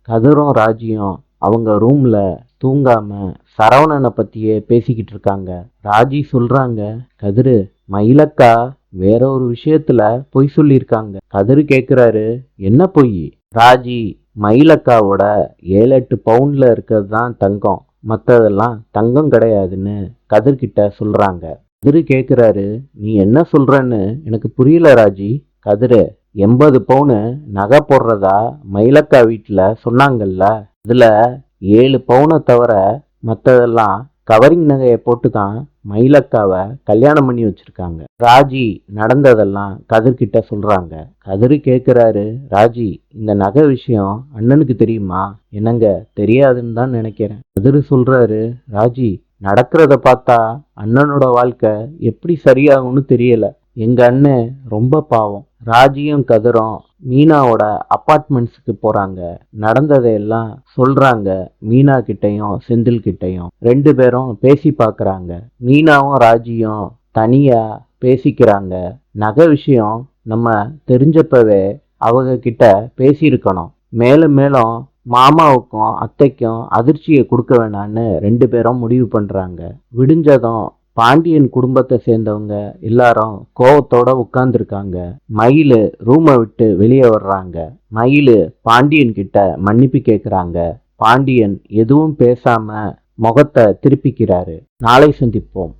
கதிரும் ராஜியும் அவங்க ரூம்ல தூங்காம சரவணனை பத்தியே பேசிக்கிட்டு இருக்காங்க. ராஜி சொல்றாங்க, கதிரு, மயிலக்கா வேற ஒரு விஷயத்துல பொய் சொல்லியிருக்காங்க. கதிரு கேக்குறாரு, என்ன பொய்? ராஜி, மயிலக்காவோட 7-8 பவுன்ல இருக்கிறது தான் தங்கம், மற்றதெல்லாம் தங்கம் கிடையாதுன்னு கதிர்கிட்ட சொல்றாங்க. கதிரு கேக்குறாரு, நீ என்ன சொல்றன்னு எனக்கு புரியல ராஜி. கதிரு, 80 பவுனு நகை போடுறதா மயிலக்கா வீட்டில் சொன்னாங்கல்ல, அதுல 7 பவுனை தவிர மற்றதெல்லாம் கவரிங் நகையை போட்டு தான் மயிலக்காவை கல்யாணம் பண்ணி வச்சிருக்காங்க. ராஜி நடந்ததெல்லாம் கதிர்கிட்ட சொல்றாங்க. கதிரு கேட்குறாரு, ராஜி, இந்த நகை விஷயம் அண்ணனுக்கு தெரியுமா? என்னங்க, தெரியாதுன்னு தான் நினைக்கிறேன். கதிரு சொல்றாரு, ராஜி, நடக்கிறத பார்த்தா அண்ணனோட வாழ்க்கை எப்படி சரியாகும்னு தெரியல. எங்க அண்ணன் ரொம்ப பாவம். ராஜியும் கதிரும் மீனாவோட அப்பார்ட்மெண்ட்ஸுக்கு போறாங்க. நடந்ததையெல்லாம் சொல்றாங்க மீனா கிட்டையும் செந்தில் கிட்டையும். 2 பேரும் பேசி பார்க்கறாங்க. மீனாவும் ராஜியும் தனியா பேசிக்கிறாங்க. நகை விஷயம் நம்ம தெரிஞ்சப்பவே அவங்க கிட்ட பேசியிருக்கணும். மேலும் மேலும் மாமாவுக்கும் அத்தைக்கும் அதிர்ச்சியை கொடுக்க வேணான்னு 2 பேரும் முடிவு பண்றாங்க. விடிஞ்சதும் பாண்டியன் குடும்பத்தை சேர்ந்தவங்க எல்லாரும் கோவத்தோட உட்கார்ந்துருக்காங்க. மயிலு ரூமை விட்டு வெளியே வர்றாங்க. மயிலு பாண்டியன் கிட்ட மன்னிப்பு கேட்குறாங்க. பாண்டியன் எதுவும் பேசாம முகத்தை திருப்பிக்கிறாரு. நாளை சந்திப்போம்.